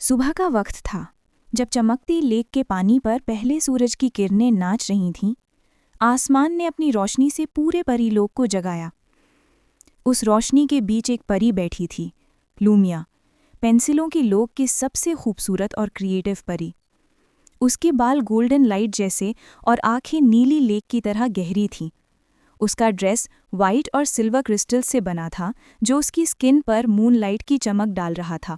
सुबह का वक्त था, जब चमकते लेक के पानी पर पहले सूरज की किरणें नाच रही थीं। आसमान ने अपनी रोशनी से पूरे परीलोक को जगाया। उस रोशनी के बीच एक परी बैठी थी, लूमिया, पेंसिलों के लोक की सबसे खूबसूरत और क्रिएटिव परी। उसके बाल गोल्डन लाइट जैसे और आंखें नीली लेक की तरह गहरी थीं। उसका ड्रेस वाइट और सिल्वर क्रिस्टल से बना था, जो उसकी स्किन पर मूनलाइट की चमक डाल रहा था।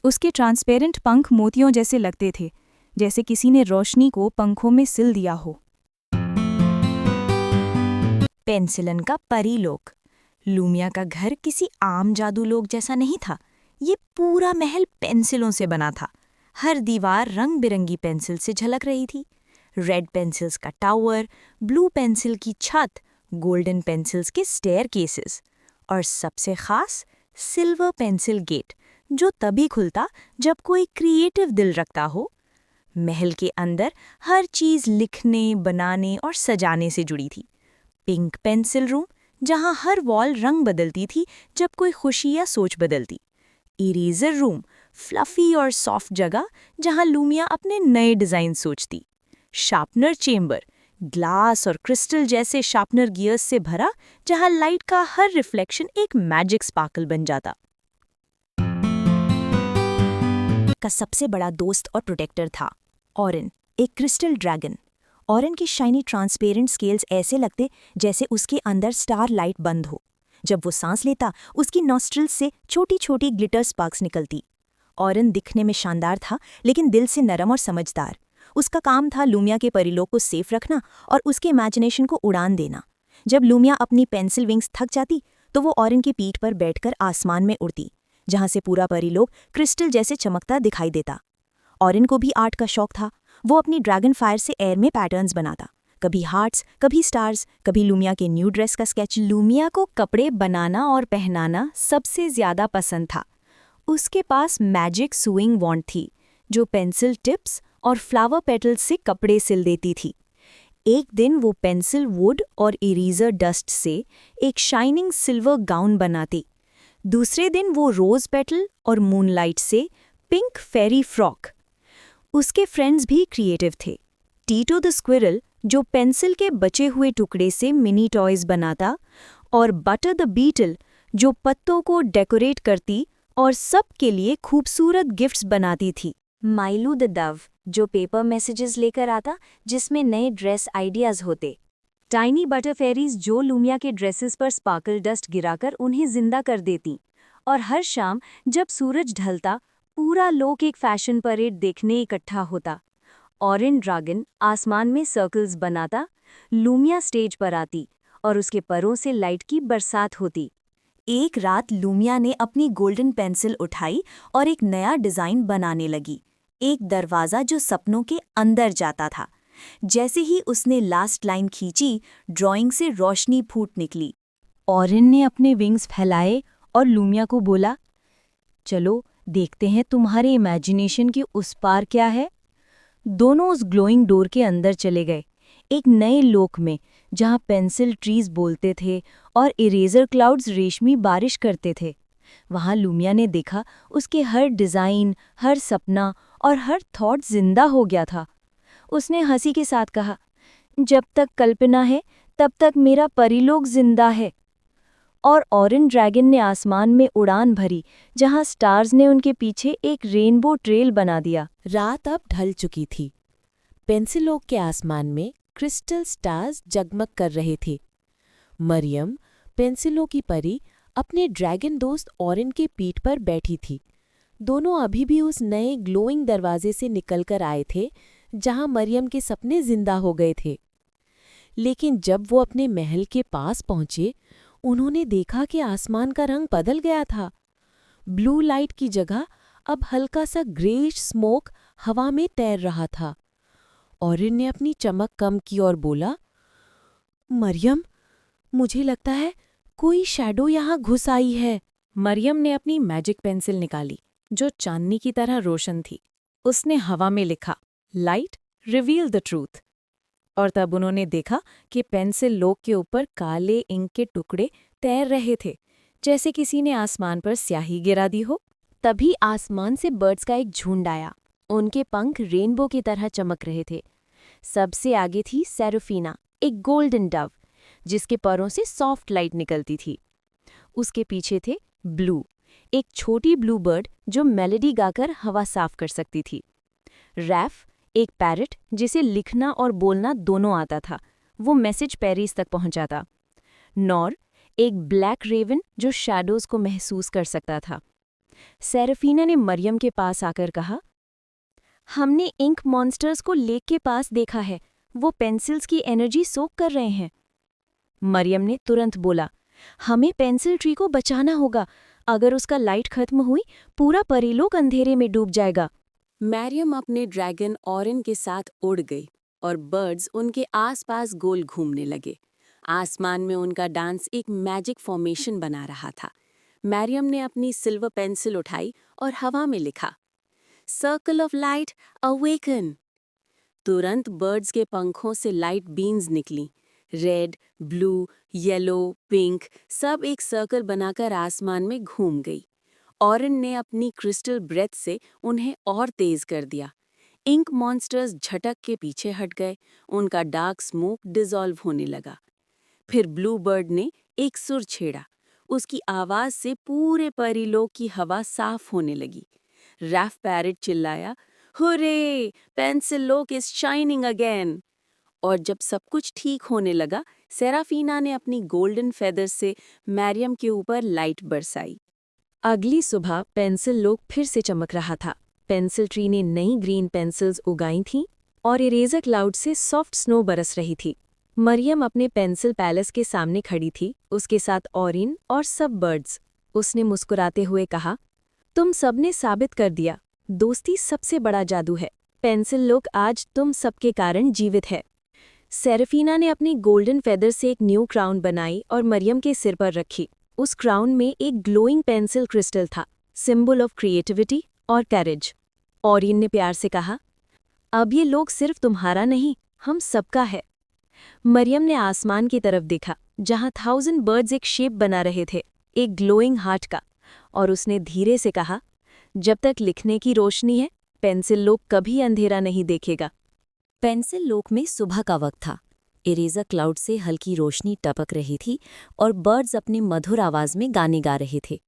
उसके ट्रांसपेरेंट पंख मोतियों जैसे लगते थे, जैसे किसी ने रोशनी को पंखों में सिल दिया हो। पेंसिलन का परीलोक। लूमिया का घर किसी आम जादू लोक जैसा नहीं था। ये पूरा महल पेंसिलों से बना था। हर दीवार रंग बिरंगी पेंसिल से झलक रही थी। रेड पेंसिल्स का टावर, ब्लू पेंसिल की छत, गोल्डन पेंसिल्स के स्टेयर केसेस और सबसे खास सिल्वर पेंसिल गेट, जो तभी खुलता जब कोई क्रिएटिव दिल रखता हो। महल के अंदर हर चीज लिखने, बनाने और सजाने से जुड़ी थी। पिंक पेंसिल रूम, जहां हर वॉल रंग बदलती थी जब कोई खुशी या सोच बदलती। इरेजर रूम, फ्लफी और सॉफ्ट जगह जहां लूमिया अपने नए डिजाइन सोचती। शार्पनर चेम्बर, ग्लास और क्रिस्टल जैसे शार्पनर गियर्स से भरा, जहां लाइट का हर रिफ्लेक्शन एक मैजिक स्पार्कल बन जाता। का सबसे बड़ा दोस्त और प्रोटेक्टर था ऑरिन, एक क्रिस्टल ड्रैगन। ऑरिन की शाइनी ट्रांसपेरेंट स्केल्स ऐसे लगते जैसे उसके अंदर स्टार लाइट बंद हो। जब वो सांस लेता, उसकी नॉस्ट्रिल्स से छोटी छोटी ग्लिटर स्पार्क्स निकलती। ऑरिन दिखने में शानदार था, लेकिन दिल से नरम और समझदार। उसका काम था लूमिया के परिलोक को सेफ रखना और उसके इमेजिनेशन को उड़ान देना। जब लूमिया अपनी पेंसिल विंग्स थक जाती, तो वो ऑरिन की पीठ पर बैठकर आसमान में उड़ती, जहां से पूरा परिलोक क्रिस्टल जैसे चमकता दिखाई देता। ऑरिन को भी आर्ट का शौक था। वो अपनी ड्रैगन फायर से एयर में पैटर्न्स बनाता, कभी हार्ट्स, कभी स्टार्स, कभी लूमिया के न्यू ड्रेस का स्केच। लूमिया को कपड़े बनाना और पहनाना सबसे ज्यादा पसंद था। उसके पास मैजिक सुइंग वॉन्ड थी, जो पेंसिल टिप्स और फ्लावर पेटल्स से कपड़े सिल देती थी। एक दिन वो पेंसिल वुड और इरेजर डस्ट से एक शाइनिंग सिल्वर गाउन बनाती। दूसरे दिन वो रोज पेटल और मूनलाइट से पिंक फेरी फ्रॉक। उसके फ्रेंड्स भी क्रिएटिव थे। टीटो द स्क्विरल, जो पेंसिल के बचे हुए टुकड़े से मिनी टॉयज बनाता, और बटर द बीटल, जो पत्तों को डेकोरेट करती और सबके लिए खूबसूरत गिफ्ट्स बनाती थी। माइलू द डव, जो पेपर मैसेजेस लेकर आता, जिसमें नए ड्रेस आइडियाज होते। टाइनी बटर फेरीज, जो लूमिया के ड्रेसेस पर स्पार्कल डस्ट गिराकर उन्हें जिंदा कर देती। और हर शाम जब सूरज ढलता, पूरा लोक एक फैशन परेड देखने इकट्ठा होता। ऑरेंज ड्रैगन आसमान में सर्कल्स बनाता, लूमिया स्टेज पर आती और उसके परों से लाइट की बरसात होती। एक रात लूमिया ने अपनी गोल्डन पेंसिल उठाई और एक नया डिजाइन बनाने लगी, एक दरवाजा जो सपनों के अंदर जाता था। जैसे ही उसने लास्ट लाइन खींची, ड्राइंग से रोशनी फूट निकली। ऑरिन ने अपने विंग्स फैलाए और लूमिया को बोला, चलो देखते हैं तुम्हारे इमेजिनेशन के उस पार क्या है। दोनों उस ग्लोइंग डोर के अंदर चले गए, एक नए लोक में, जहां पेंसिल ट्रीज बोलते थे और इरेजर क्लाउड्स रेशमी बारिश करते थे। वहां लूमिया ने देखा उसके हर डिजाइन, हर सपना और हर थॉट जिंदा हो गया था। उसने हंसी के साथ कहा, जब तक कल्पना है तब तक मेरा परिलोक जिंदा है। और ऑरेंज ड्रैगन ने आसमान में उड़ान भरी, जहां स्टार्स ने उनके पीछे एक रेनबो ट्रेल बना दिया। रात अब ढल चुकी थी। पेंसिलोक के आसमान में क्रिस्टल स्टार्स जगमग कर रहे थे। मरियम, पेंसिलों की परी, अपने ड्रैगन दोस्त ऑरेंज के पीठ पर बैठी थी। दोनों अभी भी उस नए ग्लोइंग दरवाजे से निकलकर आए थे, जहां मरियम के सपने जिंदा हो गए थे। लेकिन जब वो अपने महल के पास पहुंचे, उन्होंने देखा कि आसमान का रंग बदल गया था। ब्लू लाइट की जगह अब हल्का सा ग्रेइश स्मोक हवा में तैर रहा था। ऑरिन ने अपनी चमक कम की और बोला, मरियम, मुझे लगता है कोई शैडो यहाँ घुस आई है। मरियम ने अपनी मैजिक पेंसिल निकाली, जो चांदनी की तरह रोशन थी। उसने हवा में लिखा, लाइट रिवील द ट्रूथ। और तब उन्होंने देखा कि पेंसिल लोक के ऊपर काले इंक के टुकड़े तैर रहे थे, जैसे किसी ने आसमान पर स्याही गिरा दी हो। तभी आसमान से बर्ड्स का एक झुंड आया। उनके पंख रेनबो की तरह चमक रहे थे। सबसे आगे थी सेराफीना, एक गोल्डन डव, जिसके परों से सॉफ्ट लाइट निकलती थी। उसके पीछे थे ब्लू, एक छोटी ब्लू बर्ड जो मेलोडी गाकर हवा साफ कर सकती थी। रैफ, एक पैरट जिसे लिखना और बोलना दोनों आता था, वो मैसेज पेरिस तक पहुंचाता। नॉर, एक ब्लैक रेवन जो शैडोज को महसूस कर सकता था। सेराफीना ने मरियम के पास आकर कहा, हमने इंक मॉन्स्टर्स को लेक के पास देखा है, वो पेंसिल्स की एनर्जी सोक कर रहे हैं। मरियम ने तुरंत बोला, हमें पेंसिल ट्री को बचाना होगा, अगर उसका लाइट खत्म हुई पूरा परीलोक अंधेरे में डूब जाएगा। मरियम अपने ड्रैगन ऑरिन के साथ उड़ गई और बर्ड्स उनके आसपास गोल घूमने लगे। आसमान में उनका डांस एक मैजिक फॉर्मेशन बना रहा था। मरियम ने अपनी सिल्वर पेंसिल उठाई और हवा में लिखा, सर्कल ऑफ लाइट अवेकन। तुरंत बर्ड्स के पंखों से लाइट बीम्स निकलीं। रेड, ब्लू, येलो, पिंक सब एक सर्कल बनाकर आसमान में घूम गई। ऑरिन ने अपनी क्रिस्टल ब्रेथ से उन्हें और तेज कर दिया। इंक मॉन्स्टर्स झटक के पीछे हट गए, उनका डार्क स्मोक डिसॉल्व होने लगा। फिर ब्लू बर्ड ने एक सुर छेड़ा, उसकी आवाज से पूरे परीलोक की हवा साफ होने लगी। रैफ पैरट चिल्लाया, हुर्रे, पेंसिल लोक इज शाइनिंग अगेन। और जब सब कुछ ठीक होने लगा, सेराफीना ने अपनी गोल्डन फेदर्स से मरियम के ऊपर लाइट बरसाई। अगली सुबह पेंसिल लोक फिर से चमक रहा था। पेंसिल ट्री ने नई ग्रीन पेंसिल्स उगाई थीं और इरेजर क्लाउड से सॉफ्ट स्नो बरस रही थी। मरियम अपने पेंसिल पैलेस के सामने खड़ी थी, उसके साथ ऑरिन और सब बर्ड्स। उसने मुस्कुराते हुए कहा, तुम सबने साबित कर दिया, दोस्ती सबसे बड़ा जादू है। पेंसिल लोक आज तुम सबके कारण जीवित है। सेराफीना ने अपनी गोल्डन फेदर से एक न्यू क्राउन बनाई और मरियम के सिर पर रखी। उस क्राउन में एक ग्लोइंग पेंसिल क्रिस्टल था, सिंबल ऑफ क्रिएटिविटी और करेज। ऑरिन ने प्यार से कहा, अब ये लोग सिर्फ तुम्हारा नहीं, हम सबका है। मरियम ने आसमान की तरफ देखा, जहां 1000 बर्ड्स एक शेप बना रहे थे, एक ग्लोइंग हार्ट का, और उसने धीरे से कहा, जब तक लिखने की रोशनी है, पेंसिल लोक कभी अंधेरा नहीं देखेगा। पेंसिल लोक में सुबह का वक्त था। इरेजर क्लाउड से हल्की रोशनी टपक रही थी और बर्ड्स अपनी मधुर आवाज में गाने गा रहे थे।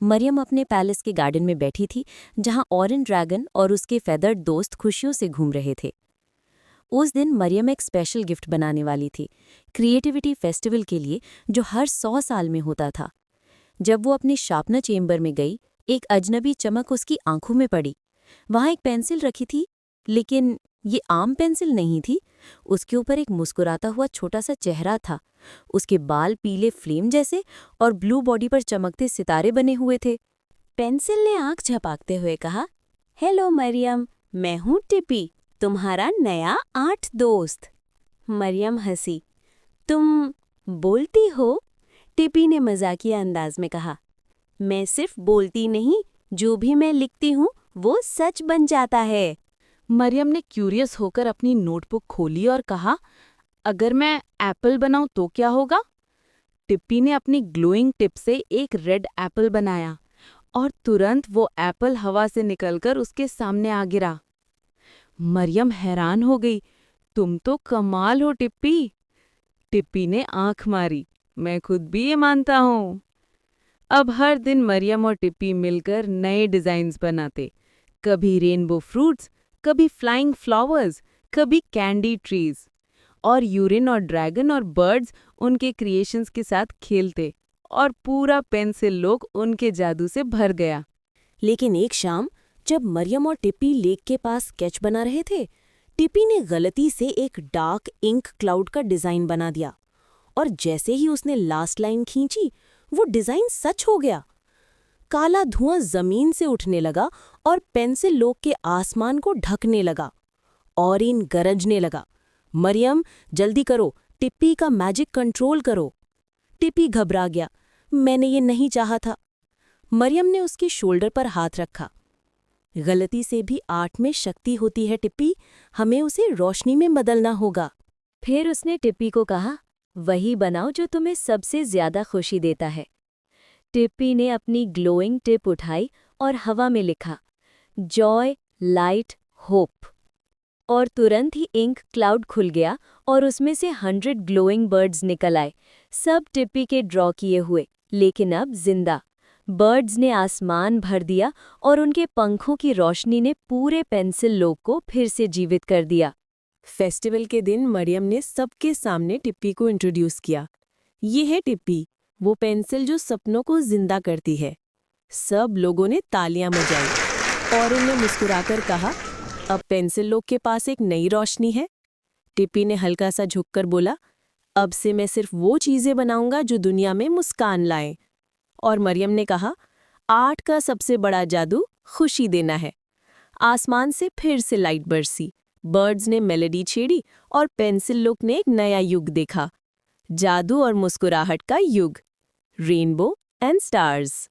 मरियम अपने पैलेस के गार्डन में बैठी थी, जहां ऑरिन ड्रैगन और उसके फेदर्ड दोस्त खुशियों से घूम रहे थे। उस दिन मरियम एक स्पेशल गिफ्ट बनाने वाली थी, क्रिएटिविटी फेस्टिवल के लिए, जो हर 100 साल में होता था। जब वो अपनी शार्पनर चेम्बर में गई, एक अजनबी चमक उसकी आंखों में पड़ी। वहां एक पेंसिल रखी थी, लेकिन ये आम पेंसिल नहीं थी। उसके ऊपर एक मुस्कुराता हुआ छोटा सा चेहरा था। उसके बाल पीले फ्लेम जैसे और ब्लू बॉडी पर चमकते सितारे बने हुए थे। पेंसिल ने आंख झपकते हुए कहा, हेलो मरियम, मैं हूँ टिपी, तुम्हारा नया आर्ट दोस्त। मरियम हंसी। तुम बोलती हो? टिपी ने मजाकिया अंदाज में कहा। मैं सिर्फ बोलती नहीं, जो भी मैं लिखती हूँ वो सच बन जाता है। मरियम ने क्यूरियस होकर अपनी नोटबुक खोली और कहा, अगर मैं एप्पल बनाऊं तो क्या होगा? टिप्पी ने अपनी ग्लोइंग टिप से एक रेड एप्पल बनाया और तुरंत वो एप्पल हवा से निकलकर उसके सामने आ गिरा। मरियम हैरान हो गई, तुम तो कमाल हो टिप्पी। टिप्पी ने आंख मारी, मैं खुद भी ये मानता हूँ। अब हर दिन मरियम और टिप्पी मिलकर नए डिजाइन्स बनाते, कभी रेनबो फ्रूट्स, कभी फ्लाइंग फ्लावर्स, कभी कैंडी ट्रीज। और यूरिन और ड्रैगन और बर्ड्स उनके क्रिएशंस के साथ खेलते और पूरा पेंसिल लोक उनके जादू से भर गया। लेकिन एक शाम जब मरियम और टिप्पी लेक के पास स्केच बना रहे थे, टिप्पी ने गलती से एक डार्क इंक क्लाउड का डिजाइन बना दिया और जैसे ही उसने लास्ट लाइन खींची, वो डिजाइन सच हो गया। काला धुआं जमीन से उठने लगा और पेंसिल लोक के आसमान को ढकने लगा। ऑरिन गरजने लगा, मरियम जल्दी करो, टिप्पी का मैजिक कंट्रोल करो। टिप्पी घबरा गया, मैंने ये नहीं चाहा था। मरियम ने उसके शोल्डर पर हाथ रखा। गलती से भी आर्ट में शक्ति होती है टिप्पी, हमें उसे रोशनी में बदलना होगा। फिर उसने टिप्पी को कहा, वही बनाओ जो तुम्हें सबसे ज्यादा खुशी देता है। टिप्पी ने अपनी ग्लोइंग टिप उठाई और हवा में लिखा जॉय, लाइट, होप। और तुरंत ही इंक क्लाउड खुल गया और उसमें से 100 ग्लोइंग बर्ड्स निकल आए, सब टिप्पी के ड्रॉ किए हुए, लेकिन अब जिंदा। बर्ड्स ने आसमान भर दिया और उनके पंखों की रोशनी ने पूरे पेंसिल लोक को फिर से जीवित कर दिया। फेस्टिवल के दिन मरियम ने सबके सामने टिप्पी को इंट्रोड्यूस किया। ये है टिप्पी, वो पेंसिल जो सपनों को जिंदा करती है। सब लोगों ने तालियां बजाई और उन्हें मुस्कुराकर कहा, अब पेंसिल लोग के पास एक नई रोशनी है। टिप्पी ने हल्का सा झुककर बोला, अब से मैं सिर्फ वो चीजें बनाऊंगा जो दुनिया में मुस्कान लाएं। और मरियम ने कहा, आर्ट का सबसे बड़ा जादू खुशी देना है। आसमान से फिर से लाइट बरसी, बर्ड्स ने मेलोडी छेड़ी और पेंसिल लोग ने एक नया युग देखा, जादू और मुस्कुराहट का युग, रेनबो एंड स्टार्स।